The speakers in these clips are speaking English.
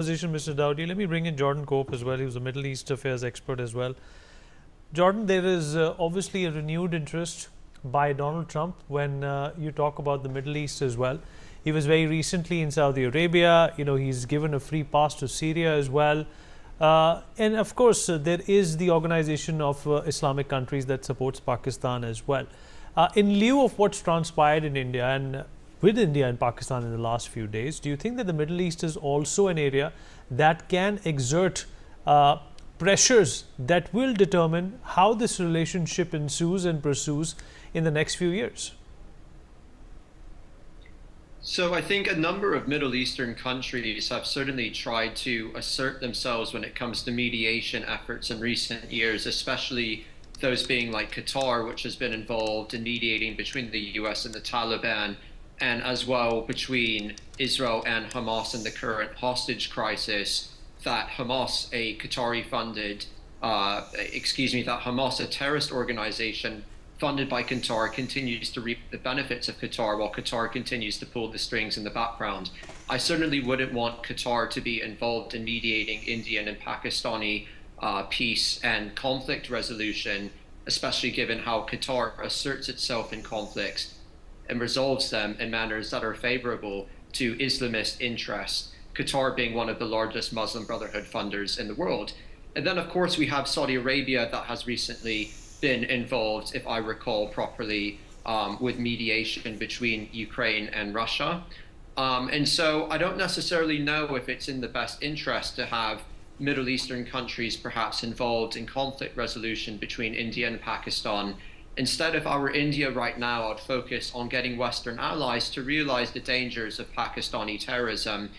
Conversation, Mr. Dowdy. Let me bring in Jordan Cope as well. He was a Middle East affairs expert as well. Jordan, there is obviously a renewed interest by Donald Trump when you talk about the Middle East as well. He was very recently in Saudi Arabia. He's given a free pass to Syria as well. And of course, there is the Organization of Islamic Countries that supports Pakistan as well. In lieu of what's transpired in India and with India and Pakistan in the last few days, do you think that the Middle East is also an area that can exert pressures that will determine how this relationship ensues and pursues in the next few years? So I think a number of Middle Eastern countries have certainly tried to assert themselves when it comes to mediation efforts in recent years, especially those being like Qatar, which has been involved in mediating between the US and the Taliban, and as well between Israel and Hamas in the current hostage crisis, that Hamas, a Qatari-funded, that Hamas, a terrorist organization funded by Qatar, continues to reap the benefits of Qatar while Qatar continues to pull the strings in the background. I certainly wouldn't want Qatar to be involved in mediating Indian and Pakistani peace and conflict resolution, especially given how Qatar asserts itself in conflicts and resolves them in manners that are favorable to Islamist interests, Qatar being one of the largest Muslim Brotherhood funders in the world. And then, of course, we have Saudi Arabia that has recently been involved, if I recall properly, with mediation between Ukraine and Russia. And so I don't necessarily know if it's in the best interest to have Middle Eastern countries perhaps involved in conflict resolution between India and Pakistan. Instead, if I were India right now, I'd focus on getting Western allies to realize the dangers of Pakistani terrorism.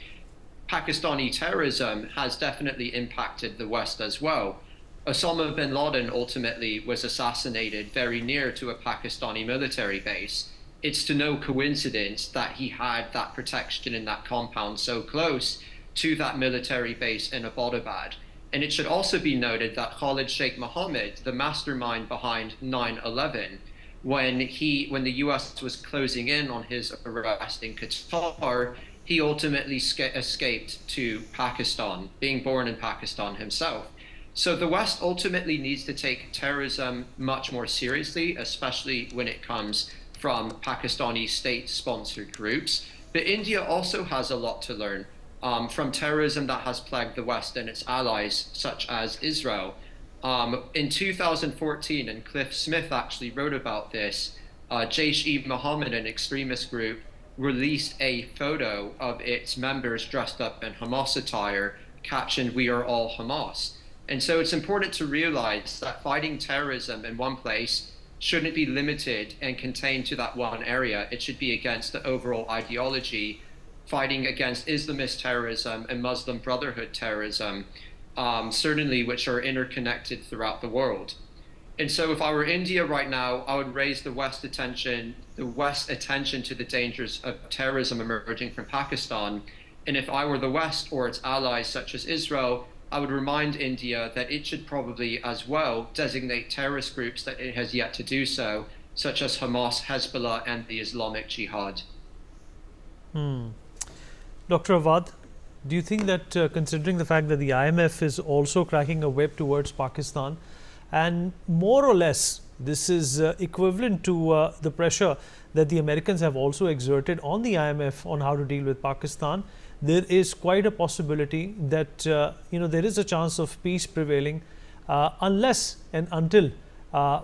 Pakistani terrorism has definitely impacted the West as well. Osama bin Laden ultimately was assassinated very near to a Pakistani military base. It's to no coincidence that he had that protection in that compound so close to that military base in Abbottabad. And it should also be noted that Khalid Sheikh Mohammed, the mastermind behind 9/11, when the US was closing in on his arrest in Qatar, he ultimately escaped to Pakistan, being born in Pakistan himself. So the West ultimately needs to take terrorism much more seriously, especially when it comes from Pakistani state-sponsored groups. But India also has a lot to learn from terrorism that has plagued the West and its allies, such as Israel. In 2014, and Cliff Smith actually wrote about this, Jaish-e-Mohammed, an extremist group, released a photo of its members dressed up in Hamas attire, captioned, "We are all Hamas." And so it's important to realize that fighting terrorism in one place shouldn't be limited and contained to that one area. It should be against the overall ideology, fighting against Islamist terrorism and Muslim Brotherhood terrorism, certainly which are interconnected throughout the world. And so if I were India right now, I would raise the West's attention to the dangers of terrorism emerging from Pakistan. And if I were the West or its allies such as Israel, I would remind India that it should probably as well designate terrorist groups that it has yet to do so, such as Hamas, Hezbollah, and the Islamic Jihad. Dr. Awad, do you think that considering the fact that the IMF is also cracking a whip towards Pakistan, and more or less this is equivalent to the pressure that the Americans have also exerted on the IMF on how to deal with Pakistan, there is quite a possibility that there is a chance of peace prevailing unless and until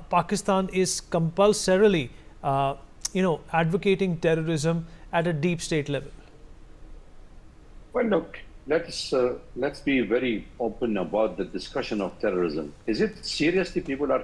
Pakistan is compulsorily advocating terrorism at a deep state level? Well, look, let's be very open about the discussion of terrorism. Is it seriously people are